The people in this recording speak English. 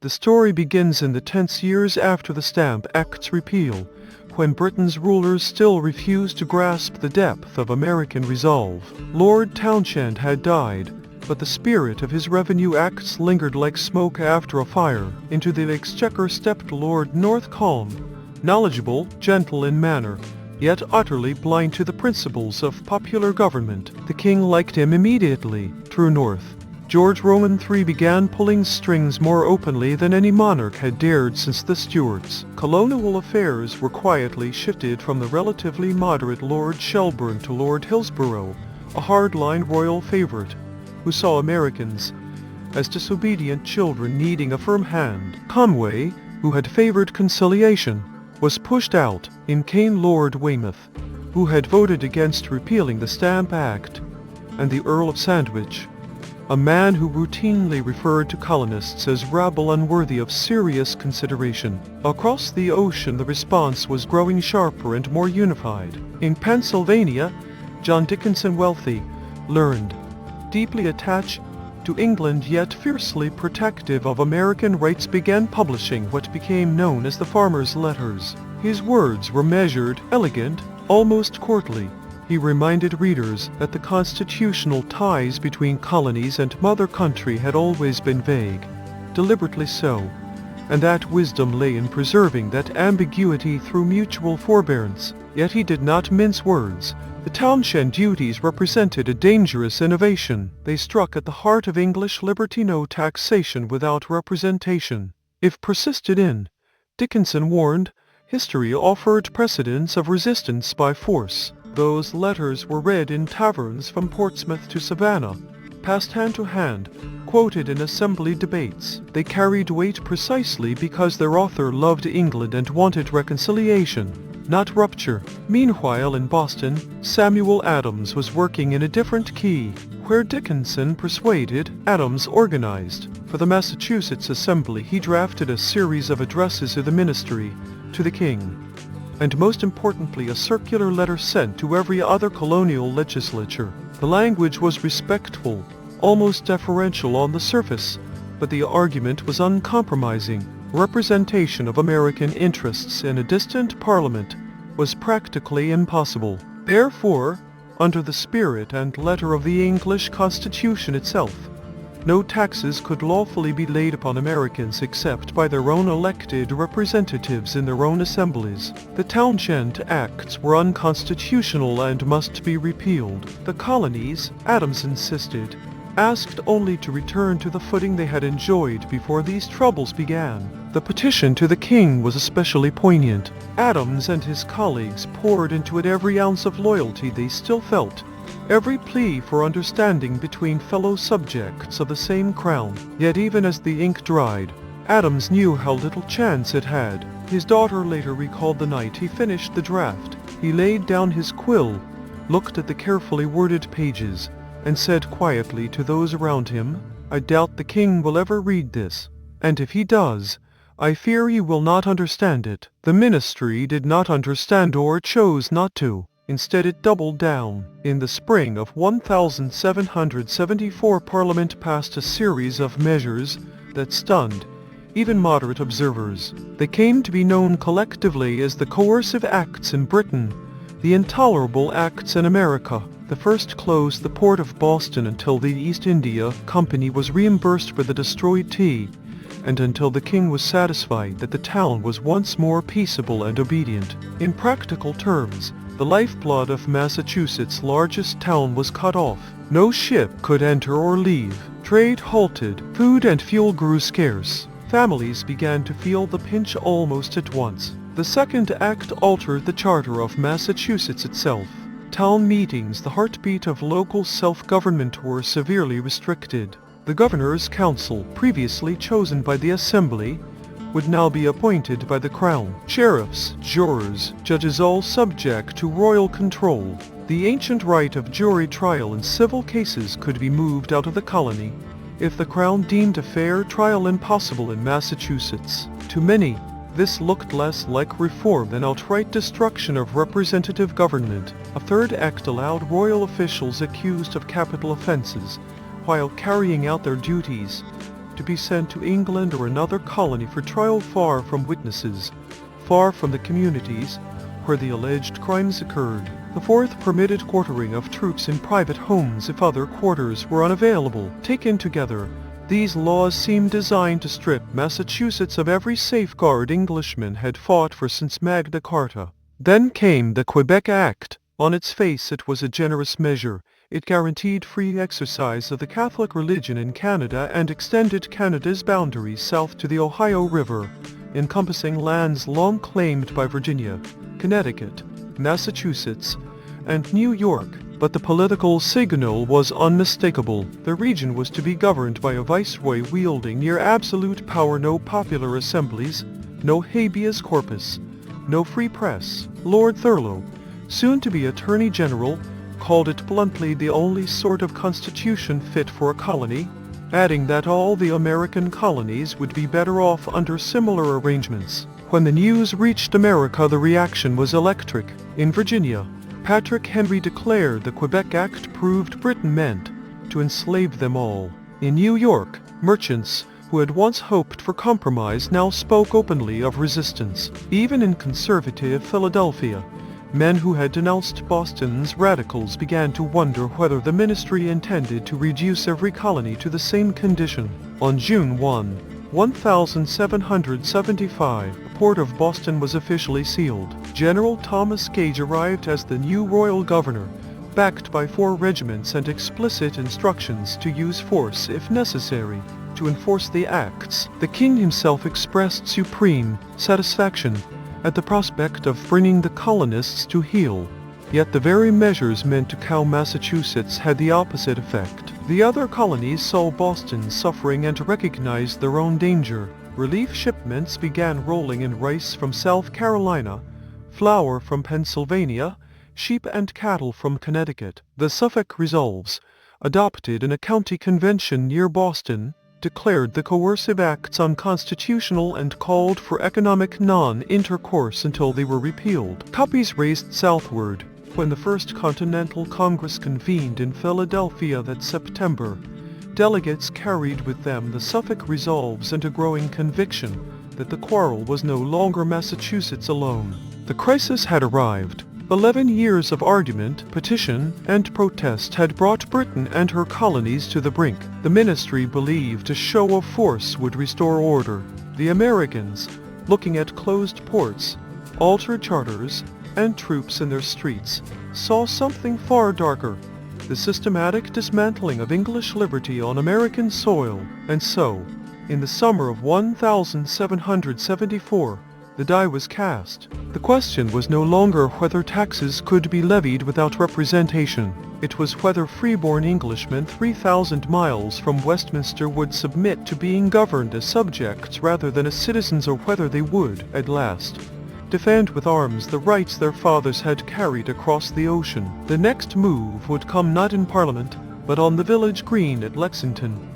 The story begins in the tense years after the Stamp Act's repeal, when Britain's rulers still refused to grasp the depth of American resolve. Lord Townshend had died, but the spirit of his revenue acts lingered like smoke after a fire. Into the exchequer stepped Lord North calm, knowledgeable, gentle in manner, yet utterly blind to the principles of popular government. The king liked him immediately. True north. George Roman III began pulling strings more openly than any monarch had dared since the Stuarts. Colonial affairs were quietly shifted from the relatively moderate Lord Shelburne to Lord Hillsborough, a hardline royal favorite, who saw Americans as disobedient children needing a firm hand. Conway, who had favored conciliation, was pushed out. In came Lord Weymouth, who had voted against repealing the Stamp Act, and the Earl of Sandwich, a man who routinely referred to colonists as rabble unworthy of serious consideration. Across the ocean the response was growing sharper and more unified. In Pennsylvania, John Dickinson, wealthy, learned, deeply attached to England yet fiercely protective of American rights, began publishing what became known as the Farmer's Letters. His words were measured, elegant, almost courtly. He reminded readers that the constitutional ties between colonies and mother country had always been vague, deliberately so, and that wisdom lay in preserving that ambiguity through mutual forbearance. Yet he did not mince words. The Townshend duties represented a dangerous innovation. They struck at the heart of English liberty: no taxation without representation. If persisted in, Dickinson warned, history offered precedents of resistance by force. Those letters were read in taverns from Portsmouth to Savannah, passed hand to hand, quoted in assembly debates. They carried weight precisely because their author loved England and wanted reconciliation, not rupture. Meanwhile in Boston, Samuel Adams was working in a different key. Where Dickinson persuaded, Adams organized. For the Massachusetts Assembly he drafted a series of addresses to the ministry, to the king, and most importantly a circular letter sent to every other colonial legislature. The language was respectful, almost deferential on the surface, but the argument was uncompromising. Representation of American interests in a distant parliament was practically impossible. Therefore, under the spirit and letter of the English Constitution itself, no taxes could lawfully be laid upon Americans except by their own elected representatives in their own assemblies. The Townshend Acts were unconstitutional and must be repealed. The colonies, Adams insisted, asked only to return to the footing they had enjoyed before these troubles began. The petition to the king was especially poignant. Adams and his colleagues poured into it every ounce of loyalty they still felt, every plea for understanding between fellow subjects of the same crown. Yet even as the ink dried, Adams knew how little chance it had. His daughter later recalled the night he finished the draft. He laid down his quill, looked at the carefully worded pages, and said quietly to those around him, "I doubt the king will ever read this, and if he does, I fear he will not understand it." The ministry did not understand or chose not to. Instead it doubled down. In the spring of 1774 Parliament passed a series of measures that stunned even moderate observers. They came to be known collectively as the Coercive Acts in Britain, the Intolerable Acts in America. The first closed the port of Boston until the East India Company was reimbursed for the destroyed tea, and until the king was satisfied that the town was once more peaceable and obedient. In practical terms, the lifeblood of Massachusetts' largest town was cut off. No ship could enter or leave. Trade halted. Food and fuel grew scarce. Families began to feel the pinch almost at once. The Second Act altered the charter of Massachusetts itself. Town meetings, the heartbeat of local self-government, were severely restricted. The governor's council, previously chosen by the assembly, would now be appointed by the crown. Sheriffs, jurors, judges, all subject to royal control. The ancient right of jury trial in civil cases could be moved out of the colony if the crown deemed a fair trial impossible in Massachusetts. To many, this looked less like reform than outright destruction of representative government. A third act allowed royal officials accused of capital offenses, while carrying out their duties, to be sent to England or another colony for trial far from witnesses, far from the communities where the alleged crimes occurred. The fourth permitted quartering of troops in private homes if other quarters were unavailable. Taken together, these laws seem designed to strip Massachusetts of every safeguard Englishmen had fought for since Magna Carta. Then came the Quebec Act. On its face it was a generous measure. It guaranteed free exercise of the Catholic religion in Canada and extended Canada's boundaries south to the Ohio River, encompassing lands long claimed by Virginia, Connecticut, Massachusetts, and New York. But the political signal was unmistakable. The region was to be governed by a viceroy wielding near absolute power, no popular assemblies, no habeas corpus, no free press. Lord Thurlow, soon to be Attorney General, called it bluntly the only sort of constitution fit for a colony, adding that all the American colonies would be better off under similar arrangements. When the news reached America, the reaction was electric. In Virginia, Patrick Henry declared the Quebec Act proved Britain meant to enslave them all. In New York, merchants who had once hoped for compromise now spoke openly of resistance. Even in conservative Philadelphia, men who had denounced Boston's radicals began to wonder whether the ministry intended to reduce every colony to the same condition. On June 1, 1775, the port of Boston was officially sealed. General Thomas Gage arrived as the new royal governor, backed by 4 regiments and explicit instructions to use force if necessary to enforce the acts. The king himself expressed supreme satisfaction at the prospect of bringing the colonists to heel. Yet the very measures meant to cow Massachusetts had the opposite effect. The other colonies saw Boston suffering and recognized their own danger. Relief shipments began rolling in: rice from South Carolina, flour from Pennsylvania, sheep and cattle from Connecticut. The Suffolk Resolves, adopted in a county convention near Boston, declared the coercive acts unconstitutional and called for economic non-intercourse until they were repealed. Copies raced southward. When the First Continental Congress convened in Philadelphia that September, delegates carried with them the Suffolk Resolves and a growing conviction that the quarrel was no longer Massachusetts alone. The crisis had arrived. 11 years of argument, petition, and protest had brought Britain and her colonies to the brink. The ministry believed a show of force would restore order. The Americans, looking at closed ports, altered charters, and troops in their streets, saw something far darker: the systematic dismantling of English liberty on American soil. And so, in the summer of 1774, the die was cast. The question was no longer whether taxes could be levied without representation. It was whether freeborn Englishmen 3,000 miles from Westminster would submit to being governed as subjects rather than as citizens, or whether they would, at last, defend with arms the rights their fathers had carried across the ocean. The next move would come not in Parliament, but on the village green at Lexington.